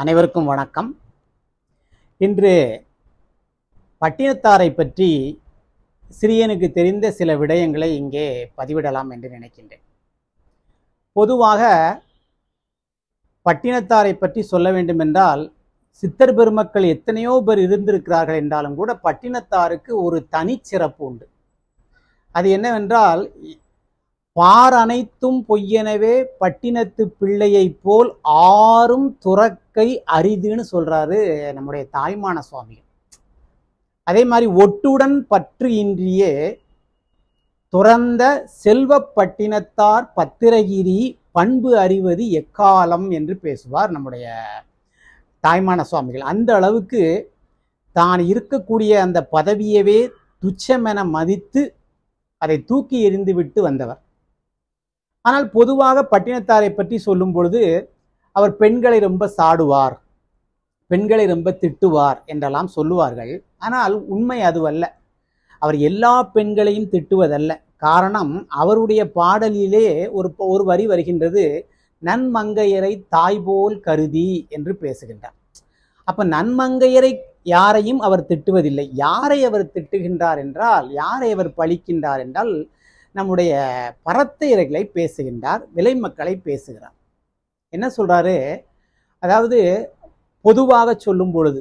அனைவருக்கும் வணக்கம். இன்று பட்டினத்தாரை பற்றி சிறியனுக்கு தெரிந்த சில விடயங்களை இங்கே பதிவிடலாம் என்று நினைக்கின்றேன். பொதுவாக பட்டினத்தாரை பற்றி சொல்ல வேண்டுமென்றால் சித்தர் பெருமக்கள் எத்தனையோ பேர் இருந்திருக்கிறார்கள் என்றாலும் கூட பட்டினத்தாருக்கு ஒரு தனிச்சிறப்பு உண்டு. அது என்னவென்றால், பார் அனைத்தும் பொய்யெனவே பட்டினத்து பிள்ளையை போல் ஆறும் துறக்கை அரிதுன்னு சொல்றாரு நம்முடைய தாய்மான சுவாமிகள். அதே மாதிரி ஒட்டுடன் பற்று இன்றியே துறந்த செல்வ பட்டினத்தார் பத்திரகிரி பண்பு அறிவது எக்காலம் என்று பேசுவார் நம்முடைய தாய்மான சுவாமிகள். அந்த அளவுக்கு தான் இருக்கக்கூடிய அந்த பதவியவே துச்சமென மதித்து அதை தூக்கி எறிந்து விட்டு வந்தவர். ஆனால் பொதுவாக பட்டினத்தாரை பற்றி சொல்லும் பொழுது அவர் பெண்களை ரொம்ப சாடுவார், பெண்களை ரொம்ப திட்டுவார் என்றெல்லாம் சொல்லுவார்கள். ஆனால் உண்மை அதுவல்ல. அவர் எல்லா பெண்களையும் திட்டுவதல்ல. காரணம், அவருடைய பாடலிலே ஒரு வரி வருகின்றது, நன்மங்கையரை தாய் போல் கருதி என்று பேசுகின்றார். அப்ப நன்மங்கையரை யாரையும் அவர் திட்டுவதில்லை. யாரை அவர் திட்டுகின்றார் என்றால், யாரை அவர் பழிக்கின்றார் என்றால், நம்முடைய பரத்தையர்களை பேசுகின்றார், விலை மக்களை பேசுகிறார். என்ன சொல்றாரு? அதாவது பொதுவாக சொல்லும் பொழுது,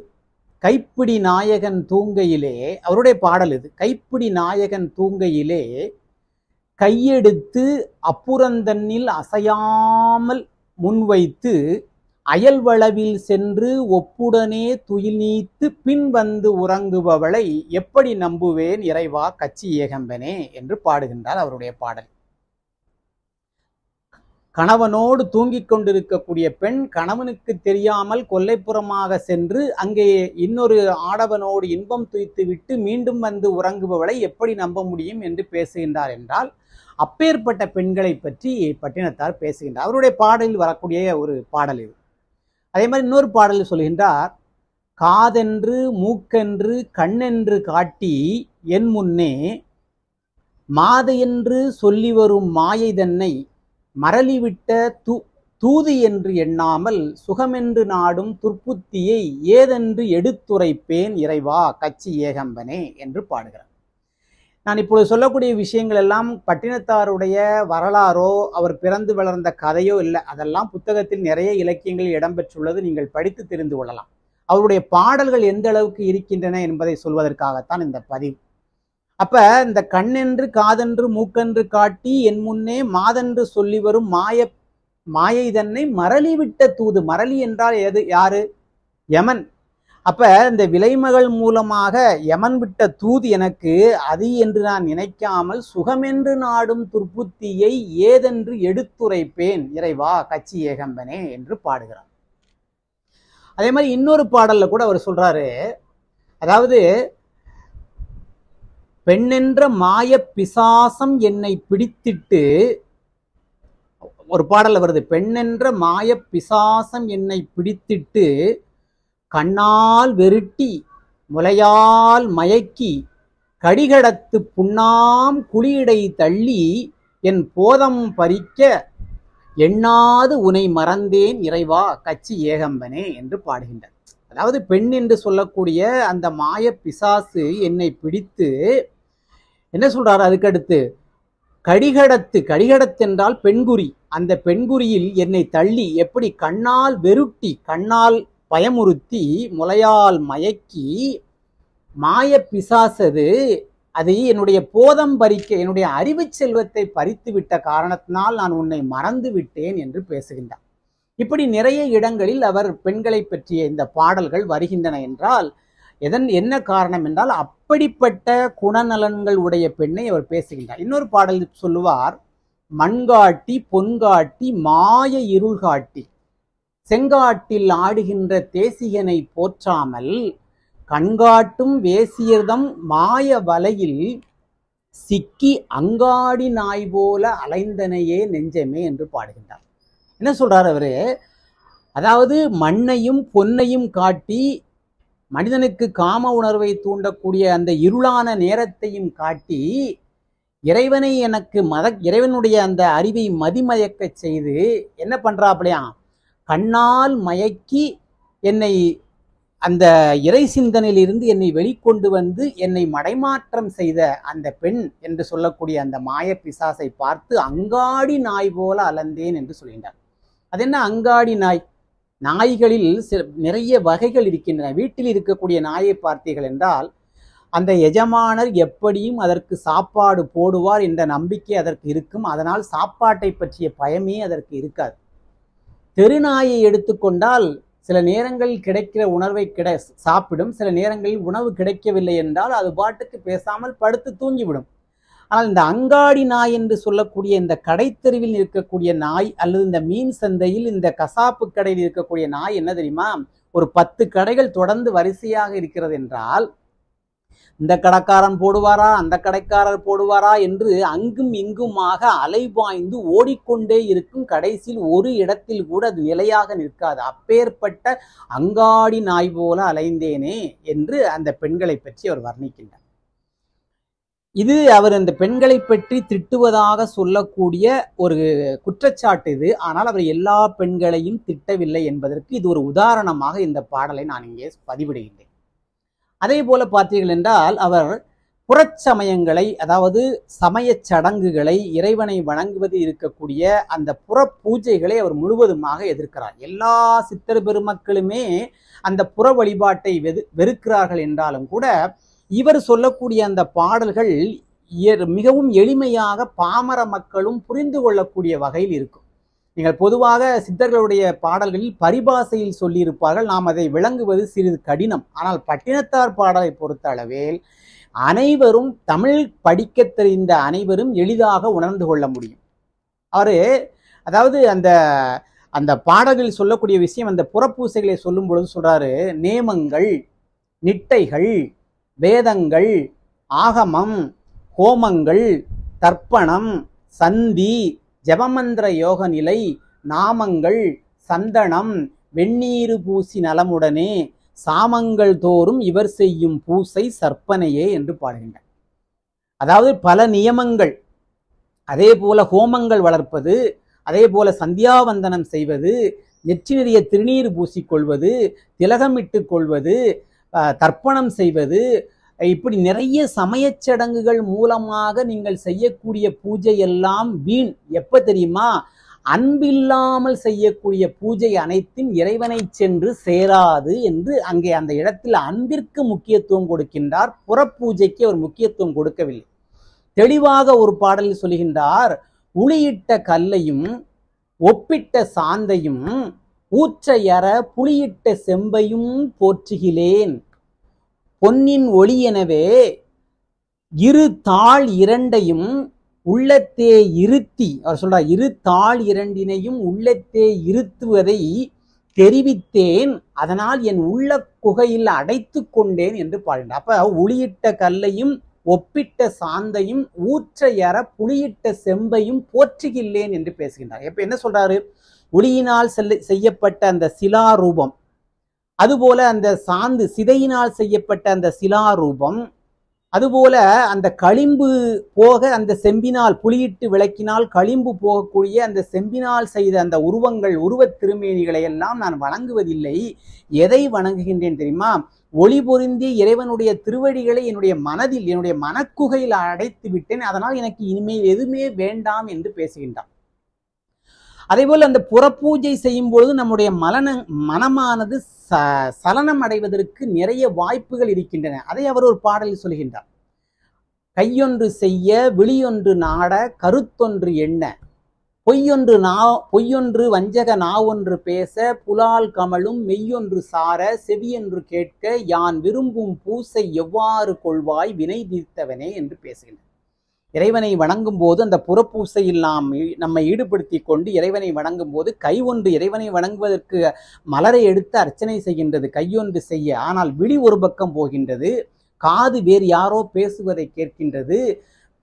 கைப்பிடி நாயகன் தூங்கையிலே, அவருடைய பாடல் இது, கைப்பிடி நாயகன் தூங்கையிலே கையெடுத்து அப்புறந்தன்னில் அசையாமல் முன்வைத்து அயல்வளவில் சென்று ஒப்புடனே துயில் நீத்து பின் வந்து உறங்குபவளை எப்படி நம்புவேன் இறைவா கச்சி ஏகம்பனே என்று பாடுகின்றார் அவருடைய பாடல். கணவனோடு தூங்கிக் கொண்டிருக்கக்கூடிய பெண் கணவனுக்கு தெரியாமல் கொல்லைப்புறமாக சென்று அங்கே இன்னொரு ஆடவனோடு இன்பம் துய்த்து விட்டு மீண்டும் வந்து உறங்குபவளை எப்படி நம்ப முடியும் என்று பேசுகின்றார் என்றால், அப்பேற்பட்ட பெண்களை பற்றி பட்டினத்தார் பேசுகின்றார். அவருடைய பாடலில் வரக்கூடிய ஒரு பாடல் இது. அதே மாதிரி இன்னொரு பாடலில் சொல்கின்றார், காதென்று மூக்கென்று கண்ணென்று காட்டி என் முன்னே மாதையென்று சொல்லி வரும் மாயை தன்னை மரளிவிட்ட தூது என்று எண்ணாமல் சுகமென்று நாடும் துர்ப்புத்தியை ஏதென்று எடுத்துரைப்பேன் இறைவா கச்சி ஏகம்பனே என்று பாடுகிறார். நான் இப்பொழுது சொல்லக்கூடிய விஷயங்கள் எல்லாம் பட்டினத்தாருடைய வரலாறோ அவர் பிறந்து வளர்ந்த கதையோ இல்லை. அதெல்லாம் புத்தகத்தில் நிறைய இலக்கியங்கள் இடம்பெற்றுள்ளது, நீங்கள் படித்து தெரிந்து கொள்ளலாம். அவருடைய பாடல்கள் எந்த அளவுக்கு இருக்கின்றன என்பதை சொல்வதற்காகத்தான் இந்த பதிவு. அப்ப இந்த கண்ணென்று காதென்று மூக்கென்று காட்டி என் முன்னே மாதென்று சொல்லி வரும் மாயை தன்னை மரளிவிட்ட தூது. மரளி என்றால் யாரு? யமன். அப்ப இந்த விலைமகள் மூலமாக யமன் விட்ட தூது எனக்கு, அது என்று நான் நினைக்காமல் சுகமென்று நாடும் துர்ப்புத்தியை ஏதென்று எடுத்துரைப்பேன் இறைவா கச்சி ஏகம்பனே என்று பாடுகிறார். அதே மாதிரி இன்னொரு பாடல்ல கூட அவர் சொல்றாரு, அதாவது பெண்ணென்ற மாய பிசாசம் என்னை பிடித்திட்டு, ஒரு பாடல்ல வருது, பெண்ணென்ற மாய பிசாசம் என்னை பிடித்திட்டு கண்ணால் வெருட்டி முலையால் மயக்கி கடிகடத்து புண்ணாம் குளியடை தள்ளி என் போதம் பறிக்க எண்ணாது உனை மறந்தேன் இறைவா கச்சி ஏகம்பனே என்று பாடுகின்றார். அதாவது பெண் என்று சொல்லக்கூடிய அந்த மாய பிசாசு என்னை பிடித்து என்ன சொல்றாரு? அதுக்கடுத்து கடிகடத்து என்றால் பெண்குறி, அந்த பெண்குறியில் என்னை தள்ளி எப்படி கண்ணால் வெருட்டி, கண்ணால் பயமுறுத்தி முலையால் மயக்கி மாய பிசாசது அதை என்னுடைய போதம் பறிக்க, என்னுடைய அறிவு செல்வத்தை பறித்து விட்ட காரணத்தினால் நான் உன்னை மறந்து விட்டேன் என்று பேசுகின்றார். இப்படி நிறைய இடங்களில் அவர் பெண்களை பற்றிய இந்த பாடல்கள் வருகின்றன என்றால் என்ன காரணம் என்றால், அப்படிப்பட்ட குணநலன்கள் உடைய பெண்ணை அவர் பேசுகின்றார். இன்னொரு பாடல் சொல்லுவார், மண்காட்டி பொன்காட்டி மாய இருள் காட்டி செங்காட்டில் ஆடுகின்ற தேசிகனை போற்றாமல் கண்காட்டும் வேசியர்தம் மாய வலையில் சிக்கி அங்காடி நாய் போல அலைந்தனையே நெஞ்சமே என்று பாடுகின்றார். என்ன சொல்றார் அவரு? அதாவது மண்ணையும் பொன்னையும் காட்டி மனிதனுக்கு காம உணர்வை தூண்டக்கூடிய அந்த இருளான நேரத்தையும் காட்டி இறைவனுடைய அந்த அறிவை மதிமயக்க செய்து என்ன பண்றாப்லையா, கண்ணால் மயக்கி என்னை அந்த இறை சிந்தனையிலிருந்து என்னை வெளிக்கொண்டு வந்து என்னை மடைமாற்றம் செய்த அந்த பெண் என்று சொல்லக்கூடிய அந்த மாய பிசாசை பார்த்து அங்காடி நாய் போல அலந்தேன் என்று சொல்கின்றார். அது என்ன அங்காடி நாய்? நாய்களில் நிறைய வகைகள் இருக்கின்றன. வீட்டில் இருக்கக்கூடிய நாயை பார்த்தீர்கள் என்றால் அந்த எஜமானர் எப்படியும் அதற்கு சாப்பாடு போடுவார் என்ற நம்பிக்கை அதற்கு இருக்கும். அதனால் சாப்பாட்டை பற்றிய பயமே அதற்கு இருக்காது. தெருநாயை எடுத்துக்கொண்டால் சில நேரங்களில் கிடைக்கிற உணர்வை சாப்பிடும், சில நேரங்களில் உணவு கிடைக்கவில்லை என்றால் அது பாட்டுக்கு பேசாமல் படுத்து தூங்கிவிடும். ஆனால் இந்த அங்காடி நாய் என்று சொல்லக்கூடிய இந்த கடைத்தெருவில் இருக்கக்கூடிய நாய் அல்லது இந்த மீன் சந்தையில் இந்த கசாப்பு கடையில் இருக்கக்கூடிய நாய் என்ன தெரியுமா? ஒரு 10 கடைகள் தொடர்ந்து வரிசையாக இருக்கிறது என்றால் இந்த கடைக்காரன் போடுவாரா அந்த கடைக்காரர் போடுவாரா என்று அங்கும் இங்குமாக அலைபாய்ந்து ஓடிக்கொண்டே இருக்கும். கடைசியில் ஒரு இடத்தில் கூட அது நிலையாக நிற்காது. அப்பேற்பட்ட அங்காடி நாய் போல அலைந்தேனே என்று அந்த பெண்களை பற்றி அவர் வர்ணிக்கின்றார். இது அவர் அந்த பெண்களை பற்றி திட்டுவதாக சொல்லக்கூடிய ஒரு குற்றச்சாட்டு இது. ஆனால் அவர் எல்லா பெண்களையும் திட்டவில்லை என்பதற்கு இது ஒரு உதாரணமாக இந்த பாடலை நான் இங்கே பதிவிடுகின்றேன். அதே போல பார்த்தீர்கள் என்றால் அவர் புறச்சமயங்களை, அதாவது சமய சடங்குகளை, இறைவனை வணங்குவது இருக்கக்கூடிய அந்த புற பூஜைகளை அவர் முழுவதுமாக எதிர்க்கிறார். எல்லா சித்தர் பெருமக்களுமே அந்த புற வழிபாட்டை வெறுக்கிறார்கள் என்றாலும் கூட இவர் சொல்லக்கூடிய அந்த பாடல்கள் மிகவும் எளிமையாக பாமர மக்களும் புரிந்து கொள்ளக்கூடிய வகையில் இருக்கும். நீங்கள் பொதுவாக சித்தர்களுடைய பாடல்களில் பரிபாசையில் சொல்லியிருப்பார்கள். நாம் அதை விளங்குவது சிறிது கடினம். ஆனால் பட்டினத்தார் பாடலை பொறுத்த அளவில் அனைவரும் தமிழ் படிக்க தெரிந்த அனைவரும் எளிதாக உணர்ந்து கொள்ள முடியும். அவரு அதாவது அந்த அந்த பாடல்களில் சொல்லக்கூடிய விஷயம், அந்த புறப்பூசைகளை சொல்லும் பொழுது சொல்றாரு, நேமங்கள், நிட்டைகள், வேதங்கள், ஆகமம், ஹோமங்கள், தர்ப்பணம், சந்தி, ஜபமந்திர யோக நிலை, நாமங்கள், சந்தனம், வெந்நீரு பூசி நலமுடனே சாமங்கள் தோறும் இவர் செய்யும் பூசை சற்பனையே என்று பாடுகின்றார். அதாவது பல நியமங்கள், அதே போல ஹோமங்கள் வளர்ப்பது, அதே போல சந்தியாவந்தனம் செய்வது, நெற்றி நிறைய திருநீர் பூசிக்கொள்வது, திலகமிட்டு கொள்வது, தர்ப்பணம் செய்வது, இப்படி நிறைய சமயச் சடங்குகள் மூலமாக நீங்கள் செய்யக்கூடிய பூஜை எல்லாம் வீண். எப்ப தெரியுமா? அன்பில்லாமல் செய்யக்கூடிய பூஜை அனைத்தும் இறைவனை சென்று சேராது என்று அங்கே அந்த இடத்தில் அன்பிற்கு முக்கியத்துவம் கொடுக்கின்றார். புறப்பூஜைக்கு அவர் முக்கியத்துவம் கொடுக்கவில்லை. தெளிவாக ஒரு பாடலில் சொல்கின்றார், உளியிட்ட கல்லையும் ஒப்பிட்ட சாந்தையும் ஊற்றையற புளியிட்ட செம்பையும் போற்றுகிலேன், பொன்னின் ஒளி எனவே இரு தாள் இரண்டையும் உள்ளத்தே இருத்தி, அவர் சொல்றார், இரு தாள் இரண்டினையும் உள்ளத்தே இருத்துவதை தெரிவித்தேன், அதனால் என் உள்ள குகையில் அடைத்து கொண்டேன் என்று பாடுகிறார். அப்ப உளியிட்ட கல்லையும் ஒப்பிட்ட சாந்தையும் ஊற்றையற புளியிட்ட செம்பையும் போற்றுகில்லேன் என்று பேசுகின்றார். இப்ப என்ன சொல்றாரு? ஒளியினால் செய்யப்பட்ட அந்த சிலா ரூபம், அதுபோல அந்த சாந்து சிதையினால் செய்யப்பட்ட அந்த சிலா ரூபம், அதுபோல அந்த களிம்பு போக அந்த செம்பினால் புளியிட்டு விளக்கினால் களிம்பு போகக்கூடிய அந்த செம்பினால் செய்த அந்த உருவங்கள், உருவத் திருமேனிகளை எல்லாம் நான் வணங்குவதில்லை. எதை வணங்குகின்றேன் தெரியுமா? ஒளி பொருந்திய இறைவனுடைய திருவடிகளை என்னுடைய மனதில், என்னுடைய மனக்குகையில் அடைத்து விட்டேன். அதனால் எனக்கு இனிமேல் எதுவுமே வேண்டாம் என்று பேசுகின்றான். அதே போல அந்த புறப்பூஜை செய்யும் பொழுது நம்முடைய மனமானது சலனம் அடைவதற்கு நிறைய வாய்ப்புகள் இருக்கின்றன. அதை அவர் ஒரு பாடலில் சொல்கின்றார். கையொன்று செய்ய விழியொன்று நாட கருத்தொன்று எண்ண, பொய்யொன்று வஞ்சக நாவொன்று பேச புலால் கமலும் மெய்யொன்று சார செவியொன்று கேட்க யான் விரும்பும் பூசை எவ்வாறு கொள்வாய் வினை தீர்த்தவனே என்று பேசுகின்றார். இறைவனை வணங்கும் போது அந்த புறப்பூசையில் நம்மை ஈடுபடுத்தி கொண்டு இறைவனை வணங்கும் போது கை ஒன்று இறைவனை வணங்குவதற்கு மலரை எடுத்து அர்ச்சனை செய்கின்றது, கையொன்று செய்ய. ஆனால் விழி ஒரு பக்கம் போகின்றது, காது வேறு யாரோ பேசுவதை கேட்கின்றது.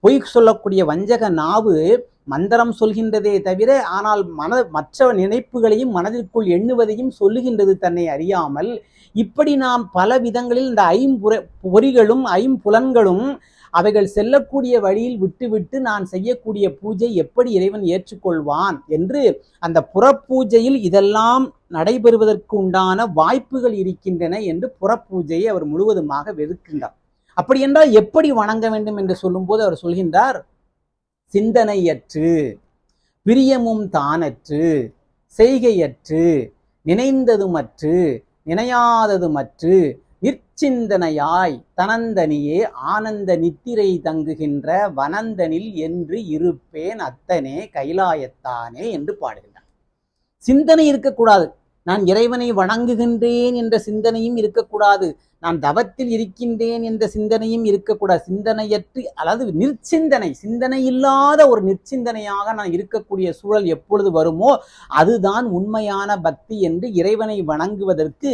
பொய் சொல்லக்கூடிய வஞ்சக நாவு மந்திரம் சொல்கின்றதே தவிர ஆனால் மற்ற நினைப்புகளையும் மனதிற்குள் எண்ணுவதையும் சொல்லுகின்றது தன்னை அறியாமல். இப்படி நாம் பல விதங்களில் இந்த பொறிகளும் ஐம்புலன்களும் அவைகள் செல்லக்கூடிய வழியில் விட்டுவிட்டு நான் செய்யக்கூடிய பூஜை எப்படி இறைவன் ஏற்றுக்கொள்வான் என்று அந்த புறப்பூஜையில் இதெல்லாம் நடைபெறுவதற்கு உண்டான வாய்ப்புகள் இருக்கின்றன என்று புறப்பூஜையை அவர் முழுவதுமாக வெறுக்கின்றார். அப்படி என்றால் எப்படி வணங்க வேண்டும் என்று சொல்லும்போது அவர் சொல்கின்றார், சிந்தனையற்று, பிரியமும் தானற்று, செய்கையற்று, நினைந்ததுமற்று, நினையாததுமற்று, நிற்சிந்தனையாய் தனந்தனியே ஆனந்த நித்திரை தங்குகின்ற வனந்தனில் என்று இருப்பேன் அத்தனே கைலாயத்தானே என்று பாடுகின்றார். சிந்தனை இருக்கக்கூடாது. நான் இறைவனை வணங்குகின்றேன் என்ற சிந்தனையும் இருக்கக்கூடாது. நான் தவத்தில் இருக்கின்றேன் என்ற சிந்தனையும் இருக்கக்கூடாது. சிந்தனையற்று, அதாவது நிற்சிந்தனை, சிந்தனை இல்லாத ஒரு நிற்சிந்தனையாக நான் இருக்கக்கூடிய சூழல் எப்பொழுது வருமோ அதுதான் உண்மையான பக்தி என்று இறைவனை வணங்குவதற்கு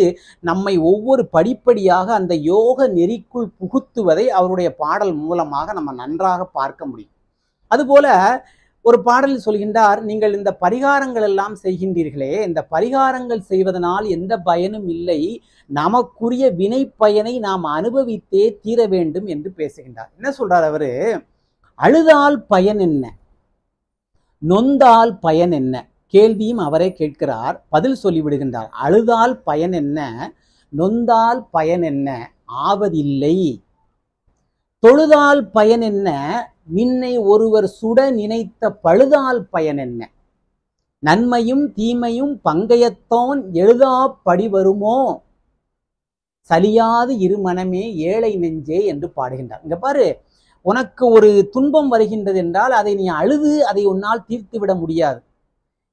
நம்மை ஒவ்வொரு படிப்படியாக அந்த யோக நெறிக்குள் புகுத்துவதை அவருடைய பாடல் மூலமாக நம்ம நன்றாக பார்க்க முடியும். அதுபோல ஒரு பாடலில் சொல்கின்றார், நீங்கள் இந்த பரிகாரங்கள் எல்லாம் செய்கின்றீர்களே, இந்த பரிகாரங்கள் செய்வதனால் எந்த பயனும் இல்லை, நமக்குரிய வினை பயனை நாம் அனுபவித்தே தீர வேண்டும் என்று பேசுகின்றார். என்ன சொல்றார் அவரு? அழுதால் பயன் என்ன, நொந்தால் பயன் என்ன? கேள்வியும் அவரே கேட்கிறார், பதில் சொல்லிவிடுகின்றார். அழுதால் பயன் என்ன, நொந்தால் பயன் என்ன, ஆவதில்லை. தொழுதால் பயன் என்ன, நின்னை ஒருவர் சுட நினைத்த பழுதால் பயன் என்ன, நன்மையும் தீமையும் பங்கையத்தோன் எழுதா படி வருமோ, சலியாது இருமனமே ஏழை நெஞ்சே என்று பாடுகின்றார். இங்க பாரு, உனக்கு ஒரு துன்பம் வருகின்றது என்றால் அதை நீ அழுது அதை உன்னால் தீர்த்து விட முடியாது.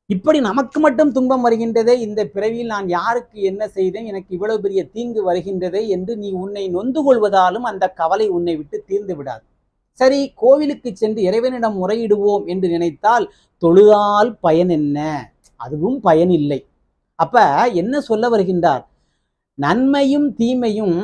இப்படி நமக்கு மட்டும் துன்பம் வருகின்றதே, இந்த பிறவியில் நான் யாருக்கு என்ன செய்தேன், எனக்கு இவ்வளவு பெரிய தீங்கு வருகின்றதே என்று நீ உன்னை நொந்து கொள்வதாலும் அந்த கவலை உன்னை விட்டு தீர்ந்து விடாது. சரி, கோவிலுக்கு சென்று இறைவனிடம் முறையிடுவோம் என்று நினைத்தால் தொழுதால் பயன் என்ன, அதுவும் பயன் இல்லை. அப்ப என்ன சொல்ல வருகின்றார்? நன்மையும் தீமையும்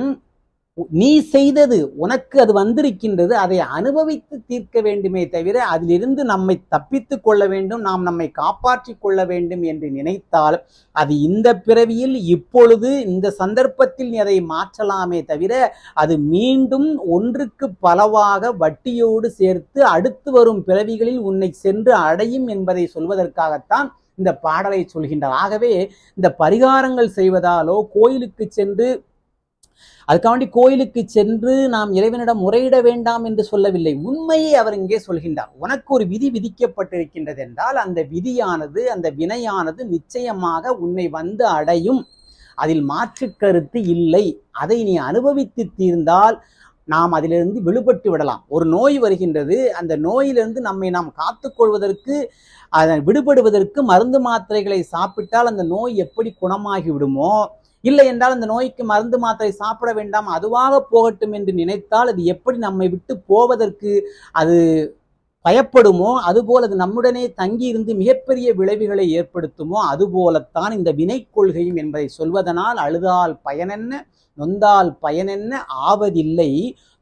நீ செய்தது, உனக்கு அது வந்திருக்கின்றது, அதை அனுபவித்து தீர்க்க வேண்டுமே தவிர அதிலிருந்து நம்மை தப்பித்து கொள்ள வேண்டும், நாம் நம்மை காப்பாற்றி கொள்ள வேண்டும் என்று நினைத்தால் அது இந்த பிறவியில் இப்பொழுது இந்த சந்தர்ப்பத்தில் நீ அதை மாற்றலாமே தவிர அது மீண்டும் ஒன்றுக்கு பலவாக வட்டியோடு சேர்த்து அடுத்து வரும் பிறவிகளில் உன்னை சென்று அடையும் என்பதை சொல்வதற்காகத்தான் இந்த பாடலை சொல்கின்றார். ஆகவே இந்த பரிகாரங்கள் செய்வதாலோ கோயிலுக்கு சென்று அதுக்காண்டி கோயிலுக்கு சென்று நாம் இறைவனிடம் முறையிட வேண்டாம் என்று சொல்லவில்லை. உண்மையை அவர் இங்கே சொல்கின்றார். உனக்கு ஒரு விதி விதிக்கப்பட்டிருக்கின்றது என்றால் அந்த விதியானது, அந்த வினையானது நிச்சயமாக உன்னை வந்து அடையும், அதில் மாற்று கருத்து இல்லை. அதை நீ அனுபவித்து தீர்ந்தால் நாம் அதிலிருந்து விடுபட்டு விடலாம். ஒரு நோய் வருகின்றது, அந்த நோயிலிருந்து நம்மை நாம் காத்துக்கொள்வதற்கு, அதை விடுபடுவதற்கு மருந்து மாத்திரைகளை சாப்பிட்டால் அந்த நோய் எப்படி குணமாகி விடுமோ, இல்லை என்றால் அந்த நோய்க்கு மருந்து மாத்திரை சாப்பிட வேண்டாம், அதுவாக போகட்டும் என்று நினைத்தால் அது எப்படி நம்மை விட்டு போவதற்கு அது பயப்படுமோ, அதுபோல் அது நம்முடனே தங்கி இருந்து மிகப்பெரிய விளைவுகளை ஏற்படுத்துமோ, அதுபோலத்தான் இந்த வினை கொள்கையும் என்பதை சொல்வதனால் அழுதால் பயனென்ன, நொந்தால் பயனென்ன, ஆவதில்லை.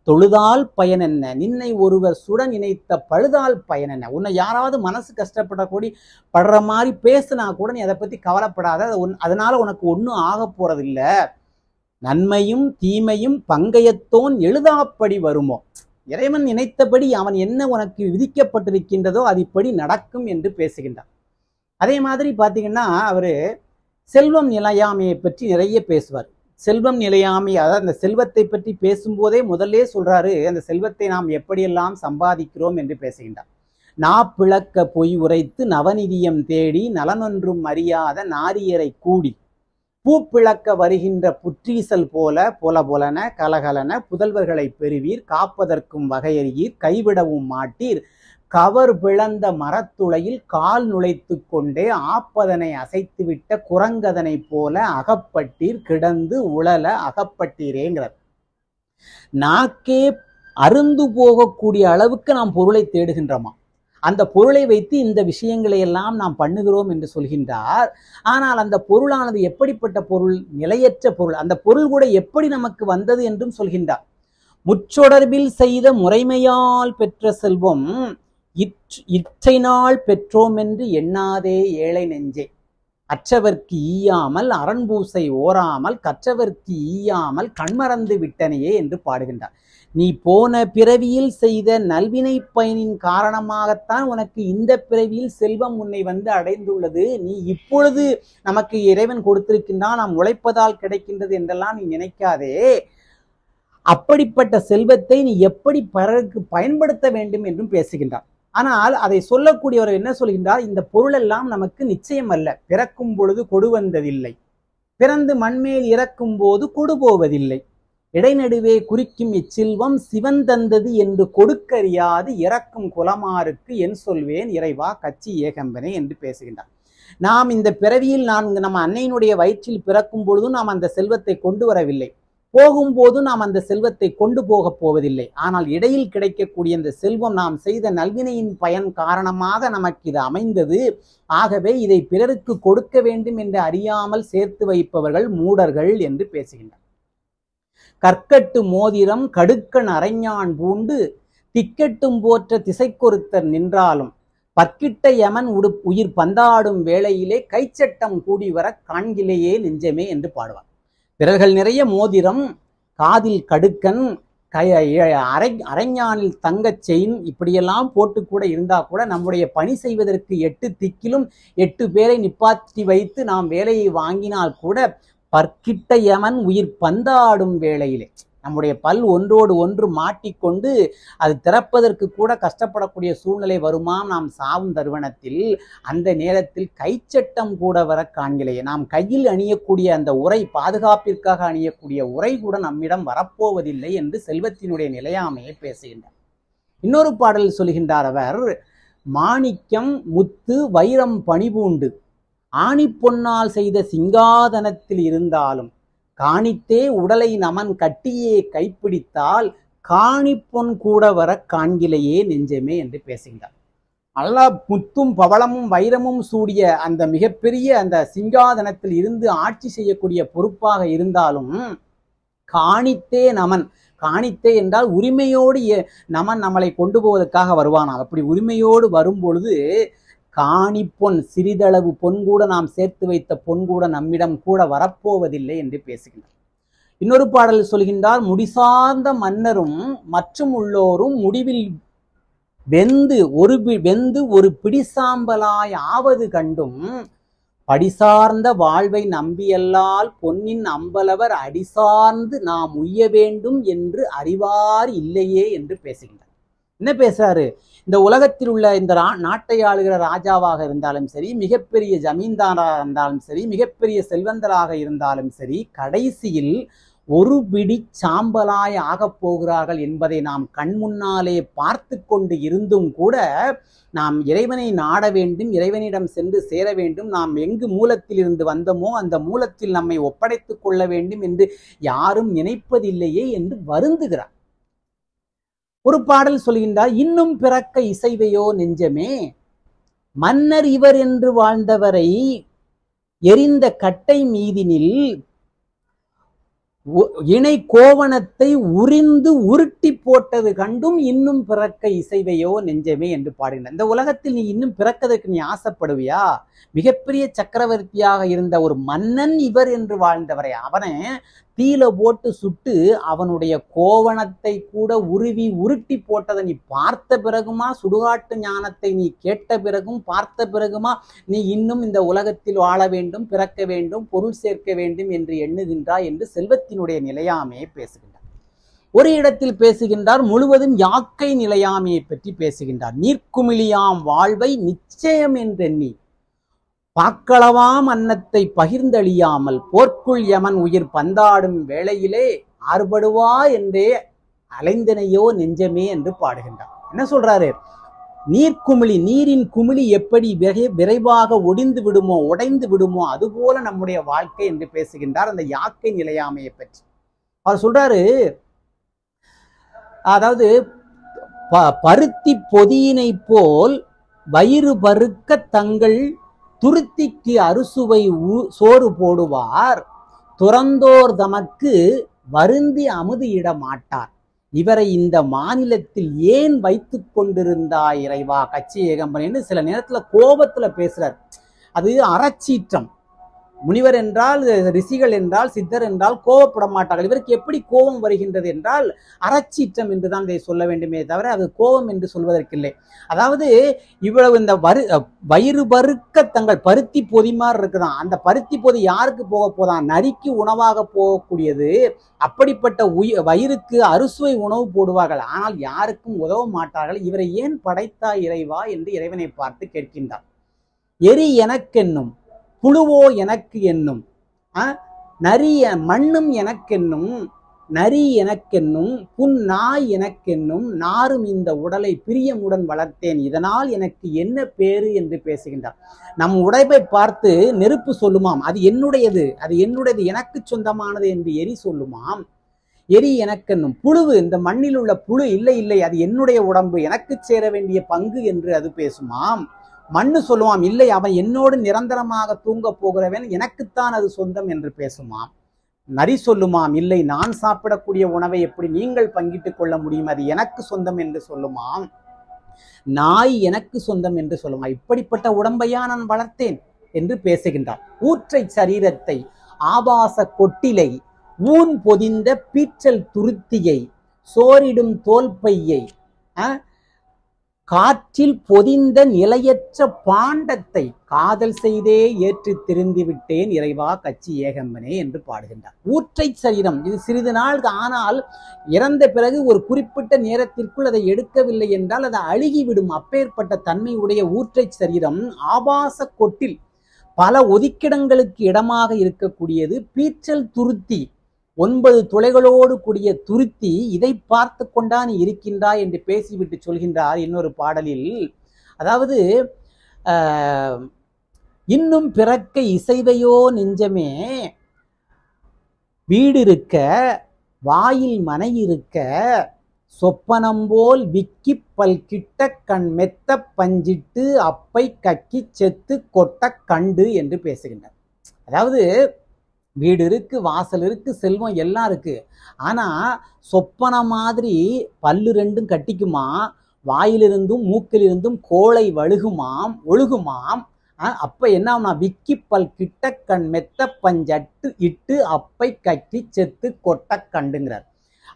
தொழுதால் பயனென்ன, நின்னை ஒருவர் சுட நினைத்த பழுதால் பயனென்ன. உன்னை யாராவது மனசு கஷ்டப்படக்கூடி படுற மாதிரி பேசுனா கூட நீ அதை பத்தி கவலைப்படாத, அதனால உனக்கு ஒன்றும் ஆக போறதில்ல. நன்மையும் தீமையும் பங்கையத்தோன் எழுதாப்படி வருமோ, இறைவன் நினைத்தபடி அவன் என்ன உனக்கு விதிக்கப்பட்டிருக்கின்றதோ அதுபடி நடக்கும் என்று பேசுகின்றார். அதே மாதிரி பார்த்தீங்கன்னா அவரு செல்வம் நிலையாமையை பற்றி நிறைய பேசுவார். செல்வம் நிலையாமை, அதாவது அந்த செல்வத்தை பற்றி பேசும்போதே முதல்லே சொல்றாரு, அந்த செல்வத்தை நாம் எப்படியெல்லாம் சம்பாதிக்கிறோம் என்று பேசுகின்றார். நாப்பிளக்க பொய் உரைத்து நவநிதியம் தேடி நலனொன்றும் அறியாத நாரியரை கூடி பூப்பிளக்க வருகின்ற புற்றீசல் போல பொலபொலன கலகலன புதல்வர்களை பெறுவீர், காப்பதற்கும் வகையறியீர், கைவிடவும் மாட்டீர், கவர் பிளந்த மரத்துளையில் கால் நுழைத்து கொண்டே ஆப்பதனை அசைத்துவிட்ட குரங்கதனை போல அகப்பட்டீர், கிடந்து உழல அகப்பட்டீரேங்கிறார். நாக்கே அருந்து போகக்கூடிய அளவுக்கு நாம் பொருளை தேடுகின்றோமா, அந்த பொருளை வைத்து இந்த விஷயங்களை எல்லாம் நாம் பண்ணுகிறோம் என்று சொல்கின்றார். ஆனால் அந்த பொருளானது எப்படிப்பட்ட பொருள்? நிலையற்ற பொருள். அந்த பொருள் கூட எப்படி நமக்கு வந்தது என்றும் சொல்கின்றார். முற்றொடர்பில் செய்த முறைமையால் பெற்ற செல்வம் இற்றை நாள் பெற்றோம் என்று எண்ணாதே ஏழை நெஞ்சே, அற்றவர்க்கு ஈயாமல் அரண்பூசை ஓராமல் கற்றவர்க்கு ஈயாமல் கண்மறந்து விட்டனையே என்று பாடுகின்றார். நீ போன பிறவியில் செய்த நல்வினை பயனின் காரணமாகத்தான் உனக்கு இந்த பிறவியில் செல்வம் உன்னை வந்து அடைந்துள்ளது. நீ இப்பொழுது நமக்கு இறைவன் கொடுத்திருக்கின்றான், நாம் உழைப்பதால் கிடைக்கின்றது என்றெல்லாம் நீ நினைக்காதே. அப்படிப்பட்ட செல்வத்தை நீ எப்படி பிறருக்கு பயன்படுத்த வேண்டும் என்றும் பேசுகின்றார். ஆனால் அதை சொல்லக்கூடியவர் என்ன சொல்கின்றார், இந்த பொருள் எல்லாம் நமக்கு நிச்சயம் அல்ல. பிறக்கும் பொழுது கொடு வந்ததில்லை, பிறந்து மண்மேல் இறக்கும் போது கொடு போவதில்லை. இடைநடுவே குறிக்கும் இச்செல்வம் சிவன் தந்தது என்று கொடுக்கறியாது இறக்கும் குலமாருக்கு என் சொல்வேன் இறைவா கச்சி ஏகம்பனே என்று பேசுகின்றார். நாம் இந்த பிறவியில் நம்ம அன்னையினுடைய வயிற்றில் பிறக்கும் பொழுதும் நாம் அந்த செல்வத்தை கொண்டு வரவில்லை, போகும்போது நாம் அந்த செல்வத்தை கொண்டு போகப் போவதில்லை. ஆனால் இடையில் கிடைக்கக்கூடிய இந்த செல்வம் நாம் செய்த நல்வினையின் பயன் காரணமாக நமக்கு இது அமைந்தது. ஆகவே இதை பிறருக்கு கொடுக்க வேண்டும் என்று அறியாமல் சேர்த்து வைப்பவர்கள் மூடர்கள் என்று பேசுகின்றனர். கற்கட்டு மோதிரம் கடுக்கன் அரைஞான் பூண்டு திக்கெட்டும் போற்ற திசைக்கொருத்தர் நின்றாலும் பற்கிட்ட யமன் உயிர் பந்தாடும் வேளையிலே கைச்சட்டம் கூடி வர காண்கிலேயே நெஞ்சமே என்று பாடுவார். விரல்கள் நிறைய மோதிரம், காதில் கடுக்கன், அரைஞானில் தங்கச் செயின், இப்படியெல்லாம் போட்டு கூட இருந்தா கூட நம்முடைய பணி செய்வதற்கு 8 திக்கிலும் 8 பேரை நிப்பாட்டி வைத்து நாம் வேலையை வாங்கினால் கூட பற்கிட்ட யமன் உயிர் பந்தாடும் வேளையிலே நம்முடைய பல் ஒன்றோடு ஒன்று மாட்டிக்கொண்டு அது திறப்பதற்கு கூட கஷ்டப்படக்கூடிய சூழ்நிலை வருமாம் நாம் சாவும் தருவனத்தில். அந்த நேரத்தில் கைச்சட்டம் கூட வர காண்கிலேயே. நாம் கையில் அணியக்கூடிய அந்த உரை, பாதுகாப்பிற்காக அணியக்கூடிய உரை கூட நம்மிடம் வரப்போவதில்லை என்று செல்வத்தினுடைய நிலையாமையை பேசுகின்றார். இன்னொரு பாடலில் சொல்கின்றார் அவர், மாணிக்கம் முத்து வைரம் பணிபூண்டு ஆணி பொன்னால் செய்த சிங்காதனத்தில் இருந்தாலும் காணித்தே உடலை நமன் கட்டியே கைப்பிடித்தால் காணிப்பொன் கூட வர காண்கிலேயே நெஞ்சமே என்று பேசுகின்றார். நல்லா முத்தும் பவளமும் வைரமும் சூடிய அந்த மிகப்பெரிய அந்த சிங்காதனத்தில் இருந்து ஆட்சி செய்யக்கூடிய பொறுப்பாக இருந்தாலும் காணித்தே நமன், காணித்தே என்றால் உரிமையோடு நமன் நம்மளை கொண்டு போவதற்காக வருவானா. அப்படி உரிமையோடு வரும் பொழுது காணி பொன், சிறிதளவு பொன் கூட நாம் சேர்த்து வைத்த பொன் கூட நம்மிடம் கூட வரப்போவதில்லை என்று பேசுகின்றார். இன்னொரு பாடல் சொல்கின்றார், முடிசார்ந்த மன்னரும் மற்றும் உள்ளோரும் முடிவில் வெந்து ஒரு பிடிசாம்பலாய் ஆவது கண்டும் படிசார்ந்த வாழ்வை நம்பியல்லால் பொன்னின் அம்பலவர் அடிசார்ந்து நாம் உய்ய வேண்டும் என்று அறிவார் இல்லையே என்று பேசுகின்றார். என்ன பேசுறாரு, இந்த உலகத்தில் உள்ள இந்த நாட்டை ஆளுகிற ராஜாவாக இருந்தாலும் சரி, மிகப்பெரிய ஜமீன்தாராக இருந்தாலும் சரி, மிகப்பெரிய செல்வந்தராக இருந்தாலும் சரி, கடைசியில் ஒரு பிடி சாம்பலாய் ஆகப் போகிறார்கள் என்பதை நாம் கண்முன்னாலே பார்த்து கொண்டு இருந்தும் கூட நாம் இறைவனை நாட வேண்டும், இறைவனிடம் சென்று சேர வேண்டும், நாம் எங்கு மூலத்தில் இருந்து வந்தோமோ அந்த மூலத்தில் நம்மை ஒப்படைத்துக் கொள்ள வேண்டும் என்று யாரும் நினைப்பதில்லையே என்று வருந்துகிறார். ஒரு பாடல் சொல்கின்றார், இன்னும் பிறக்க இசைவையோ நெஞ்சமே, மன்னர் இவர் என்று வாழ்ந்தவரை எரிந்த கட்டை மீதினில் இணை கோவணத்தை உரிந்து உருட்டி போட்டது கண்டும் இன்னும் பிறக்க இசைவையோ நெஞ்சமே என்று பாடுகின்றார். இந்த உலகத்தில் நீ இன்னும் பிறக்கதற்கு நீ ஆசைப்படுவியா? மிகப்பெரிய சக்கரவர்த்தியாக இருந்த ஒரு மன்னன் இவர் என்று வாழ்ந்தவரை அவனை தீல போட்டு சுட்டு அவனுடைய கோவணத்தை கூட உருட்டி போட்டதை நீ பார்த்த பிறகுமா, சுடுகாட்டு ஞானத்தை நீ கேட்ட பிறகும் பார்த்த பிறகுமா நீ இன்னும் இந்த உலகத்தில் வாழ வேண்டும், பிறக்க வேண்டும், பொருள் சேர்க்க வேண்டும் என்று எண்ணுகின்றாய் என்று செல்வத்தினுடைய நிலையாமையை பேசுகின்றார். ஒரு இடத்தில் பேசுகின்றார், முழுவதும் யாக்கை நிலையாமையை பற்றி பேசுகின்றார். நீர்க்குமிழியாம் வாழ்வை நிச்சயம் என்றெண்ணி பாக்களவாம் அன்னத்தை பகிர்ந்தழியாமல் போர்க்குள் யமன் உயிர் பந்தாடும் வேளையிலே ஆர்படுவா என்றே அலைந்தனையோ நெஞ்சமே என்று பாடுகின்றார். என்ன சொல்றாரு, நீர்க்குமிழி, நீரின் குமிழி எப்படி விரைவாக உடைந்து விடுமோ அதுபோல நம்முடைய வாழ்க்கை என்று பேசுகின்றார் அந்த யாக்கை நிலையாமையை பற்றி. அவர் சொல்றாரு, அதாவது பருத்தி பொதியினை போல் வயிறு பருக்க தங்கள் துருத்திக்கு அறுசுவை சோறு போடுவார், துறந்தோர் தமக்கு வருந்தி அமுது இட மாட்டார், இவரை இந்த மாநிலத்தில் ஏன் வைத்து கொண்டிருந்தாய் இறைவா கச்சி ஏகம்பன் என்று சில நேரத்துல கோபத்துல பேசுறார். அது அறச்சீற்றம். முனிவர் என்றால், ரிஷிகள் என்றால், சித்தர் என்றால் கோபப்பட மாட்டார்கள். இவருக்கு எப்படி கோபம் வருகின்றது என்றால் அறச்சீற்றம் என்றுதான் இதை சொல்ல வேண்டுமே தவிர அது கோபம் என்று சொல்வதற்கில்லை. அதாவது இவ்வளவு இந்த வயிறு பருக்க தங்கள் பருத்தி பொதி மாதிரி இருக்குதான். அந்த பருத்தி பொதி யாருக்கு போக போதான்? நரிக்கு உணவாக போகக்கூடியது. அப்படிப்பட்ட வயிறுக்கு அறுசுவை உணவு போடுவார்கள், ஆனால் யாருக்கும் உதவ மாட்டார்கள். இவரை ஏன் படைத்தாய் இறைவா என்று இறைவனை பார்த்து கேட்கின்றார். எரி எனக்கென்னும், புழுவோ எனக்கு என்னும், நரிய மண்ணும் எனக்கென்னும், நரி எனக்கென்னும், புன் நாய் எனக்கென்னும், நாரும் இந்த உடலை பிரியமுடன் வளர்த்தேன், இதனால் எனக்கு என்ன பேரு என்று பேசுகின்றார். நம் உடைப்பை பார்த்து நெருப்பு சொல்லுமாம், அது என்னுடையது, அது என்னுடையது, எனக்கு சொந்தமானது என்று எரி சொல்லுமாம். எரி எனக்கென்னும், புழுவு, இந்த மண்ணில் உள்ள புழு, இல்லை இல்லை அது என்னுடைய உடம்பு, எனக்கு சேர வேண்டிய பங்கு என்று அது பேசுமாம். மண்ணு சொல்லுவாம், இல்லை அவன் என்னோடு நிரந்தரமாக தூங்க போகிறவன், எனக்குத்தான் அது சொந்தம் என்று பேசுமாம். நரி சொல்லுமாம், இல்லை நான் சாப்பிடக்கூடிய உணவை எப்படி நீங்கள் பங்கிட்டுக் கொள்ள முடியும், அது எனக்கு சொந்தம் என்று சொல்லுமாம். நாய் எனக்கு சொந்தம் என்று சொல்லுமா. இப்படிப்பட்ட உடம்பையா நான் வளர்த்தேன் என்று பேசுகின்றார். ஊற்றை சரீரத்தை, ஆபாச கொட்டிலை, ஊன் பொதிந்த பீற்றல் துருத்தியை, சோரிடும் தோல்பையை, காற்றில் பொதிந்த நிலையற்ற பாண்டத்தை காதல் செய்தே ஏற்றி திரிந்து விட்டேன் இறைவா கச்சி ஏகம்பனே என்று பாடுகின்றார். ஊற்றை சரீரம், இது சிறிது நாள், ஆனால் இறந்த பிறகு ஒரு குறிப்பிட்ட நேரத்திற்குள் அதை எடுக்கவில்லை என்றால் அது அழுகிவிடும். அப்பேற்பட்ட தன்மை உடைய ஊற்றை சரீரம், ஆபாச கொட்டில், பல ஒதுக்கிடங்களுக்கு இடமாக இருக்கக்கூடியது, பீற்றல் துருத்தி, 9 துளைகளோடு கூடிய துருத்தி, இதை பார்த்து கொண்டா நீ இருக்கின்றாய் என்று பேசிவிட்டு சொல்கின்றார் இன்னொரு பாடலில். அதாவது இன்னும் பிறக்க இசைவையோ நெஞ்சமே, வீடு இருக்க வாயில் மனை இருக்க, சொப்பனம்போல் விக்கி பல் கிட்ட கண் மெத்த பஞ்சிட்டு அப்பை கக்கி செத்து கொட்ட கண்டு என்று பேசுகின்றார். அதாவது வீடு இருக்கு, வாசல் இருக்கு, செல்வம் எல்லாம் இருக்கு, ஆனா சொப்பன மாதிரி பல்லு ரெண்டும் கட்டிக்குமா, வாயிலிருந்தும் மூக்கிலிருந்தும் கோளை ஒழுகுமாம். அப்ப என்ன, விக்கி பல் கிட்ட கண் மெத்த பஞ்சட்டு இட்டு அப்பை கட்டி செத்து கொட்ட கண்டுங்கிறார்.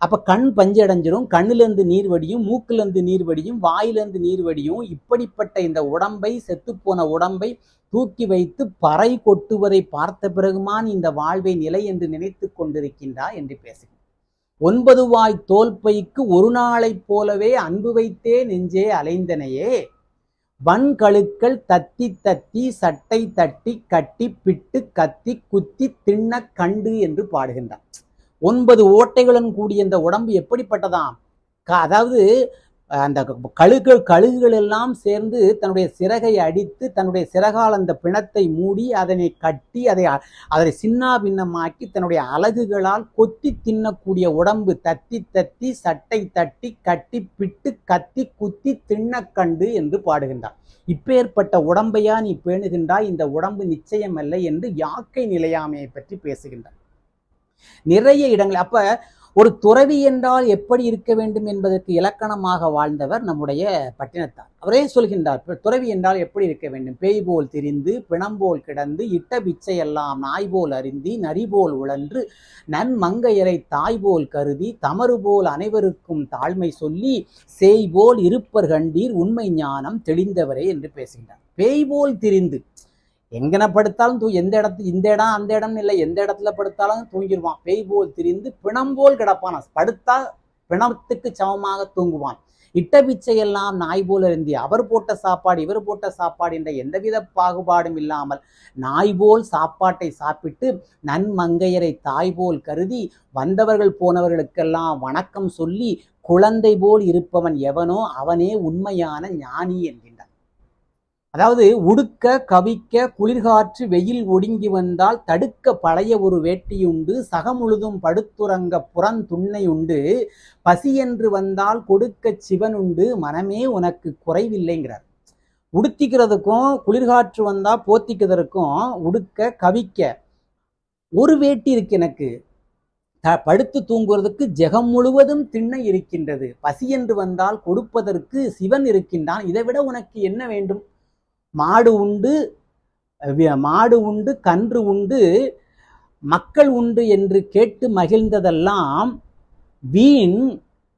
அப்ப கண் பஞ்சு அடைஞ்சிரும், கண்ணிலிருந்து நீர் வடியும், மூக்கிலிருந்து நீர் வடியும், வாயிலிருந்து நீர் வடியும். இப்படிப்பட்ட இந்த உடம்பை, செத்துப்போன உடம்பை தூக்கி வைத்து பறை கொட்டுவதை பார்த்த பிறகுமான் இந்த வாழ்வை நிலை என்று நினைத்து கொண்டிருக்கின்றா என்று பேசுகிறார். 9 வாய் தோல்பைக்கு ஒரு நாளைப் போலவே அன்பு வைத்தே நெஞ்சே அலைந்தனையே, வன்கழுக்கள் தத்தி தத்தி சட்டை தட்டி கட்டி பிட்டு கத்தி குத்தி திண்ண கண்டு என்று பாடுகின்றார். 9 ஓட்டைகளுடன் கூடிய இந்த உடம்பு எப்படிப்பட்டதாம்? அதாவது அந்த கழுகுகள் எல்லாம் சேர்ந்து தன்னுடைய சிறகை அடித்து, தன்னுடைய சிறகால் அந்த பிணத்தை மூடி அதனை கட்டி அதை சின்னா பின்னமாக்கி தன்னுடைய அலகுகளால் கொத்தி தின்னக்கூடிய உடம்பு. தத்தி தத்தி சட்டை தட்டி கட்டி பிட்டு கத்தி குத்தி திண்ண கண்டு என்று பாடுகின்றார். இப்பேற்பட்ட உடம்பையா நீ பேணுகின்றாய், இந்த உடம்பு நிச்சயமல்ல என்று யாக்கை நிலையாமையை பற்றி பேசுகின்றார். நிறைய இடங்கள். அப்ப ஒரு துறவி என்றால் எப்படி இருக்க வேண்டும் என்பதற்கு இலக்கணமாக வாழ்ந்தவர் நம்முடைய பட்டினத்தார். அவரே சொல்கின்றார், துறவி என்றால் எப்படி இருக்க வேண்டும்? பேய் போல் திரிந்து, பிணம்போல் கிடந்து, இட்ட பிச்சை எல்லாம் நாய் போல் அருந்தி, நரி போல் உழன்று, நன்மங்கையரை தாய் போல் கருதி, தமறு போல் அனைவருக்கும் தாழ்மை சொல்லி, சேய் போல் இருப்பர் கண்டீர் உண்மை ஞானம் தெளிந்தவரே என்று பேசுகின்றார். பேய் போல் திரிந்து, எங்கன படுத்தாலும் இந்த இடம் அந்த இடம் இல்லை, எந்த இடத்துல படுத்தாலும் தூங்கிடுவான். பேய் போல் திரிந்து பிணம் போல் கிடப்பான், படுத்தா பிணத்துக்கு சமமாக தூங்குவான். இட்ட பிச்சையெல்லாம் நாய் போல் அருந்தி, அவர் போட்ட சாப்பாடு இவர் போட்ட சாப்பாடு என்ற எந்தவித பாகுபாடும் இல்லாமல் நாய் போல் சாப்பாட்டை சாப்பிட்டு, நன்மங்கையரை தாய் போல் கருதி, வந்தவர்கள் போனவர்களுக்கெல்லாம் வணக்கம் சொல்லி, குழந்தை போல் இருப்பவன் எவனோ அவனே உண்மையான ஞானி என்கின்றார். அதாவது உடுக்க கவிக்க குளிர்காற்று வெயில் ஒடுங்கி வந்தால் தடுக்க பழைய ஒரு வேட்டியுண்டு, சகமுழுதும் படுத்துறங்க புறந்துண்ணை உண்டு, பசி என்று வந்தால் கொடுக்க சிவன் உண்டு, மனமே உனக்கு குறைவில்லைங்கிறார். உடுத்திக்கிறதுக்கும் குளிர்காற்று வந்தா போத்திக்கிறதுக்கும் உடுக்க கவிக்க ஒரு வேட்டி இருக்கு, எனக்கு படுத்து தூங்குவதற்கு ஜெகம் முழுவதும் திண்ணை இருக்கின்றது, பசி என்று வந்தால் கொடுப்பதற்கு சிவன் இருக்கின்றான், இதை விட உனக்கு என்ன வேண்டும்? மாடு உண்டு மாடு உண்டு, கன்று உண்டு, மக்கள் உண்டு என்று கேட்டு மகிழ்ந்ததெல்லாம் வீண்.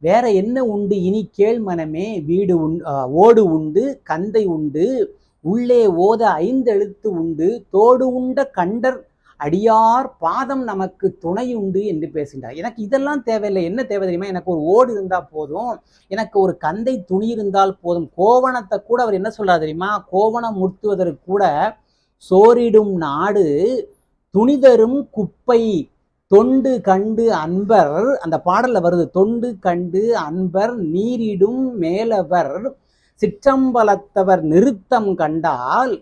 வேற என்ன உண்டு இனி கேள் மனமே. வீடு ஓடு உண்டு, கந்தை உண்டு, உள்ளே ஓத 5 எழுத்து உண்டு, தோடு உண்ட கண்டர் அடியார் பாதம் நமக்கு துணை உண்டு என்று பேசுகின்றார். எனக்கு இதெல்லாம் தேவையில்லை. என்ன தேவை தெரியுமா? எனக்கு ஒரு ஓடு இருந்தா போதும், எனக்கு ஒரு கந்தை துணி இருந்தால் போதும். கோவணத்தை கூட அவர் என்ன சொல்றாரு தெரியுமா? கோவணம் முத்துவதற்கு கூட சோரிடும் நாடு துணிதரும் குப்பை தொண்டு கண்டு அன்பர். அந்த பாடல்ல வருது, தொண்டு கண்டு அன்பர் நீரிடும் மேலவர் சிற்றம்பலத்தவர் நிறுத்தம் கண்டால்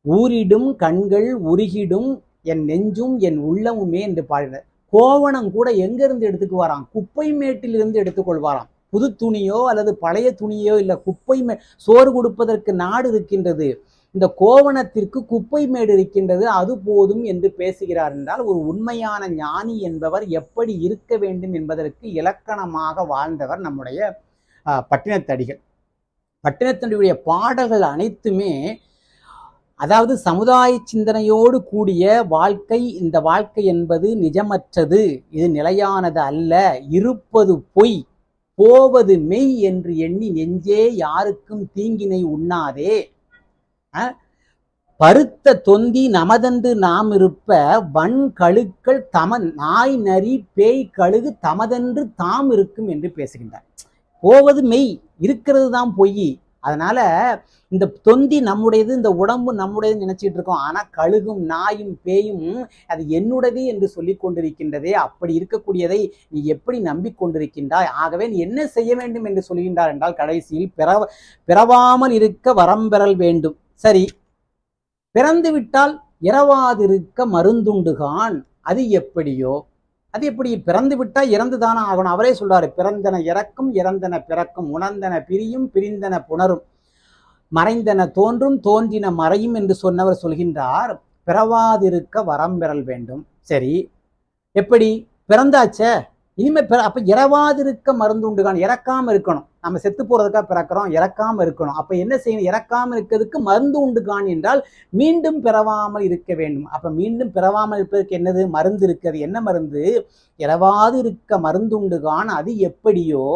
ஊரிடும் கண்கள் உருகிடும் என் நெஞ்சும் என் உள்ளமுமே என்று பாடினார். கோவணம் கூட எங்க இருந்து எடுத்துக்கு வரான்? குப்பை மேட்டில் இருந்து எடுத்துக்கொள்வாராம். புது துணியோ அல்லது பழைய துணியோ இல்ல, குப்பை சோறு கொடுப்பதற்கு நாடு இருக்கின்றது, இந்த கோவணத்திற்கு குப்பை மேடு இருக்கின்றது, அது போதும் என்று பேசுகிறார். என்றால் ஒரு உண்மையான ஞானி என்பவர் எப்படி இருக்க வேண்டும் என்பதற்கு இலக்கணமாக வாழ்ந்தவர் நம்முடைய பட்டினத்தடிகள். பட்டினத்தடியுடைய பாடல்கள் அனைத்துமே அதாவது சமுதாய சிந்தனையோடு கூடிய வாழ்க்கை. இந்த வாழ்க்கை என்பது நிஜமற்றது, இது நிலையானது அல்ல, இருப்பது பொய், போவது மெய் என்று எண்ணி நெஞ்சே யாருக்கும் தீங்கினை உண்ணாதே. பருத்த தொந்தி நமதென்று நாம் இருப்ப வன் கழுக்கள் நாய் நரி பேய் கழுகு தமதென்று தாம் இருக்கும் என்று பேசுகின்றார். போவது மெய், இருக்கிறது தான் பொய். அதனால இந்த தொந்தி நம்முடையது, இந்த உடம்பு நம்முடையது நினைச்சிட்டு இருக்கோம். ஆனா கழுகும் நாயும் பேயும் அது என்னுடையது என்று சொல்லி கொண்டிருக்கின்றதே. அப்படி இருக்கக்கூடியதை நீ எப்படி நம்பிக்கொண்டிருக்கின்றாய்? ஆகவே நீ என்ன செய்ய வேண்டும் என்று சொல்கின்றார் என்றால் கடைசியில் பிறவாமல் இருக்க வரம் பெறல் வேண்டும். சரி, பிறந்து விட்டால் இறவாதிருக்க மருந்துண்டுகான். அது எப்படியோ? அது எப்படி? பிறந்து விட்டா இறந்துதானே ஆகணும். அவரே சொல்றாரு, பிறந்தன இறக்கும், இறந்தன பிறக்கும், உணர்ந்தன பிரியும், பிரிந்தன புணரும், மறைந்தன தோன்றும், தோன்றின மறையும் என்று சொன்னவர் சொல்கின்றார் பிறவாதிருக்க வரம் பெறல் வேண்டும். சரி, எப்படி? பிறந்தாச்ச, இனிமே அப்ப இறவாதிருக்க மருந்துண்டுகான். இறக்காம இருக்கணும். நம்ம செத்து போறதுக்காக பிறக்கிறோம், இறக்காம இருக்கணும். அப்ப என்ன செய்யணும்? இறக்காம இருக்கிறதுக்கு மருந்து உண்டுகான் என்றால் மீண்டும் பிறவாமல் இருக்க வேண்டும். அப்ப மீண்டும் பிறவாமல் இருப்பதற்கு என்னது? மருந்து இருக்கிறது. என்ன மருந்து? இறவாது இருக்க மருந்துண்டுகான். அது எப்படியோ?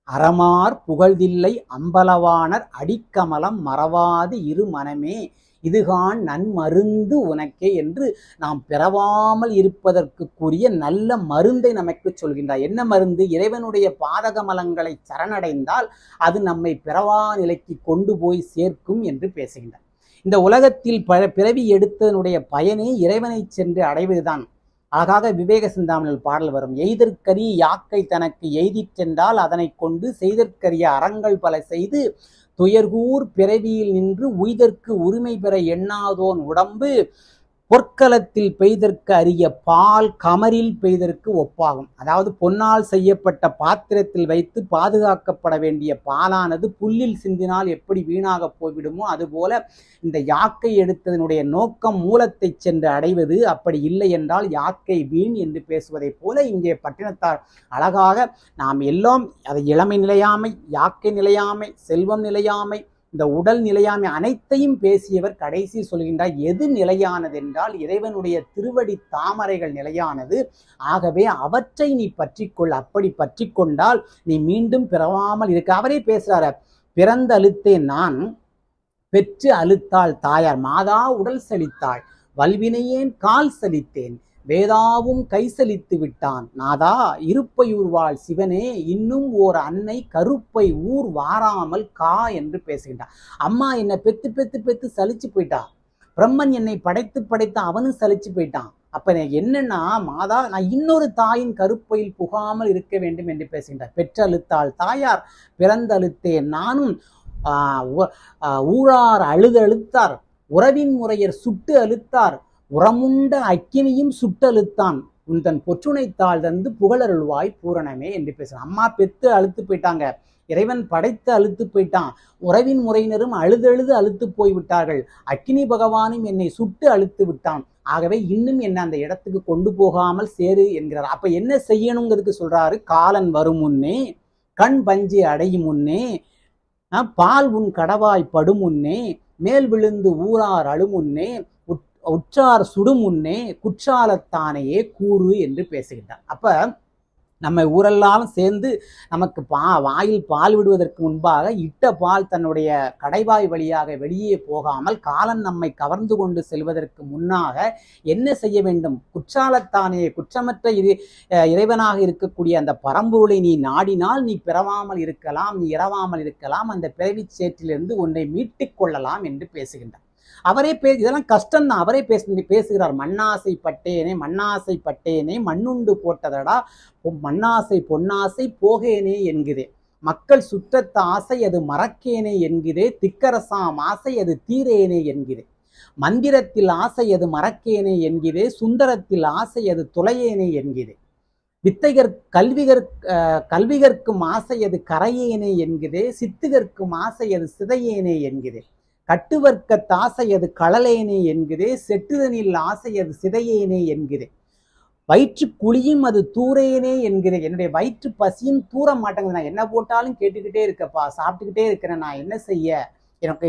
அறமார் புகழ்தில்லை அம்பலவாணர் அடிக்கமலம் மறவாது இரு மனமே, இதுகான் நன்மருந்து உனக்கே என்று நாம் பிறவாமல் இருப்பதற்குரிய நல்ல மருந்தை நமக்கு சொல்கின்றார். என்ன மருந்து? இறைவனுடைய பாதகமலங்களை சரணடைந்தால் அது நம்மை பிறவா நிலைக்கு கொண்டு போய் சேர்க்கும் என்று பேசுகின்றார். இந்த உலகத்தில் பிறவி எடுத்ததனுடைய பயனே இறைவனை சென்று அடைவதுதான். அழகாக விவேக சிந்தாமணியில் பாடல் வரும், எய்தற்கரிய யாக்கை தனக்கு எய்திற்றென்றால் அதனை கொண்டு செய்தற்கரிய அறங்கள் பல செய்து துயர்கூர் பிறவியில் நின்று உய்தற்கு உரிமை பெற எண்ணாதோன் உடம்பு பொற்களத்தில் பெய்தற்கு அரிய பால் கமரில் பெய்தற்கு ஒப்பாகும். அதாவது பொன்னால் செய்யப்பட்ட பாத்திரத்தில் வைத்து பாதுகாக்கப்பட வேண்டிய பாலானது புல்லில் சிந்தினால் எப்படி வீணாக போய்விடுமோ அதுபோல இந்த யாக்கை எடுத்ததனுடைய நோக்கம் மூலத்தை சென்று அடைவது. அப்படி இல்லை என்றால் யாக்கை வீண் என்று பேசுவதை போல இங்கே பட்டினத்தார் அழகாக நாம் எல்லாம் அதை இளமை நிலையாமை, யாக்கை நிலையாமை, செல்வம் நிலையாமை, இந்த உடல் நிலையாமை அனைத்தையும் பேசியவர் கடைசி சொல்கின்றார் எது நிலையானது என்றால் இறைவனுடைய திருவடி தாமரைகள் நிலையானது. ஆகவே அவற்றை நீ பற்றிக்கொள். அப்படி பற்றி கொண்டால் நீ மீண்டும் பிறவாமல் இருக்க. அவரே பேசுறாரு, பிறந்த அழுத்தேன் நான், பெற்று அழுத்தாள் தாயார், மாதா உடல் சலித்தாள், வல்வினையேன் கால் சலித்தேன், வேதாவும் கை சலித்து விட்டான், நாதா இருப்பையூர் வாழ் சிவனே, இன்னும் ஓர் அன்னை கருப்பை ஊர் வாராமல் கா என்று பேசுகின்றான். அம்மா என்னை பெத்து பெத்து பெத்து சலிச்சு போயிட்டா, பிரம்மன் என்னை படைத்து படைத்து அவனும் சலிச்சு போயிட்டான். அப்ப என்னன்னா மாதா நான் இன்னொரு தாயின் கருப்பையில் புகாமல் இருக்க வேண்டும் என்று பேசுகின்றார். பெற்றழுத்தாள் தாயார், பிறந்தழுத்தேன் நானும், ஊரார் அழுது அழுத்தார், உறவின் முறையர் சுட்டு அழுத்தார், உரமுண்ட அக்கினியும் சுட்டழுத்தான், உந்தன் பொற்றுணைத்தாள் தந்து புகழருள்வாய் பூரணமே என்று பேசுறான். அம்மா பெத்து அழுத்து போயிட்டாங்க, இறைவன் படைத்து அழுத்து போயிட்டான், உறவின் முறையினரும் அழுதழுது அழுத்து போய்விட்டார்கள், அக்கினி பகவானும் என்னை சுட்டு அழுத்து விட்டான். ஆகவே இன்னும் என்ன அந்த இடத்துக்கு கொண்டு போகாமல் சேரு என்கிறார். அப்ப என்ன செய்யணுங்கிறதுக்கு சொல்றாரு, காலன் வரும் முன்னே, கண் பஞ்சை அடையும் முன்னே, பால் உன் கடவாய் படும் முன்னே, மேல் விழுந்து ஊரார் அழுமுன்னே உற்றார் சுடுமுன்னே குற்றாலத்தானையே கூறு என்று பேசுகின்றார். அப்ப நம்ம ஊரெல்லாம் சேர்ந்து நமக்கு வாயில் பால் விடுவதற்கு முன்பாக இட்ட பால் தன்னுடைய கடைவாய் வழியாக வெளியே போகாமல் காலன் நம்மை கவர்ந்து கொண்டு செல்வதற்கு முன்னாக என்ன செய்ய வேண்டும்? குற்றாலத்தானே, குற்றமற்ற இறைவனாக இருக்கக்கூடிய அந்த பரம்பொருளை நீ நாடினால் நீ பிறவாமல் இருக்கலாம், நீ இறவாமல் இருக்கலாம், அந்த பிறவிச் சேற்றிலிருந்து உன்னை மீட்டுக் கொள்ளலாம் என்று பேசுகின்றார். அவரே இதெல்லாம் கஷ்டம் தான். அவரே பேசுகிறார். மண்ணாசை பட்டேனே, மண்ணாசை பட்டேனே, மண்ணுண்டு போட்டதடா மண்ணாசை பொன்னாசை போகேனே என்கிறே, மக்கள் சுற்றத்த ஆசை அது மறக்கேனே என்கிறே, திக்கரசாம் ஆசை அது தீரேனே என்கிறே, மந்திரத்தில் ஆசை அது மறக்கேனே என்கிறே, சுந்தரத்தில் ஆசை அது துளையேனே என்கிறே, வித்தைகர் கல்விகர்க்கும் ஆசை அது கரையேனே என்கிறே, சித்துகர்க்கும் ஆசை அது சிதையேனே என்கிறே, கட்டுவர்க்க ஆசை அது களலேனே என்கிறே, செட்டுதனில் ஆசை அது சிதையேனே என்கிறே, வயிற்று குழியும் அது தூரேனே என்கிறேன். என்னுடைய வயிற்று பசியும் தூர மாட்டேங்குது. நான் என்ன போட்டாலும் கேட்டுக்கிட்டே இருக்கப்பா, சாப்பிட்டுக்கிட்டே இருக்கிறேன், நான் என்ன செய்ய? எனக்கு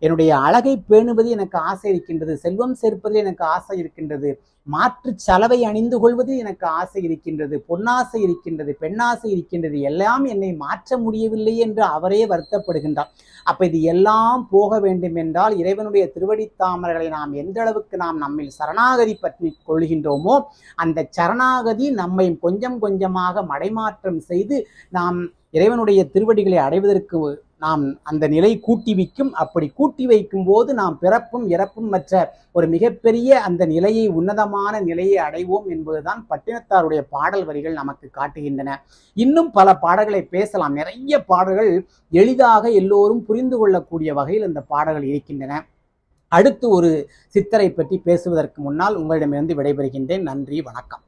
என்னுடைய அழகை பேணுவது எனக்கு ஆசை இருக்கின்றது, செல்வம் சேர்ப்பதில் எனக்கு ஆசை இருக்கின்றது, மாற்று சலவை அணிந்து கொள்வதில் எனக்கு ஆசை இருக்கின்றது, பொன்னாசை இருக்கின்றது, பெண்ணாசை இருக்கின்றது, எல்லாம் என்னை மாற்ற முடியவில்லை என்று அவரே வருத்தப்படுகின்றார். அப்ப இது எல்லாம் போக வேண்டும் என்றால் இறைவனுடைய திருவடித்தாமர்களை நாம் எந்த அளவுக்கு நாம் நம்மில் சரணாகதி பற்றி கொள்கின்றோமோ அந்த சரணாகதி நம்மை கொஞ்சம் கொஞ்சமாக மடைமாற்றம் செய்து நாம் இறைவனுடைய திருவடிகளை அடைவதற்கு நாம் அந்த நிலை கூட்டி வைக்கும். அப்படி கூட்டி வைக்கும் போது நாம் பிறப்பும் இறப்பும் மற்ற ஒரு மிகப்பெரிய அந்த நிலையை, உன்னதமான நிலையை அடைவோம் என்பதுதான் பட்டினத்தாருடைய பாடல் வரிகள் நமக்கு காட்டுகின்றன. இன்னும் பல பாடல்களை பேசலாம். நிறைய பாடல்கள் எளிதாக எல்லோரும் புரிந்து கொள்ளக்கூடிய வகையில் அந்த பாடல்கள் இருக்கின்றன. அடுத்து ஒரு சித்தரை பற்றி பேசுவதற்கு முன்னால் உங்களிடமிருந்து விடைபெறுகின்றேன். நன்றி, வணக்கம்.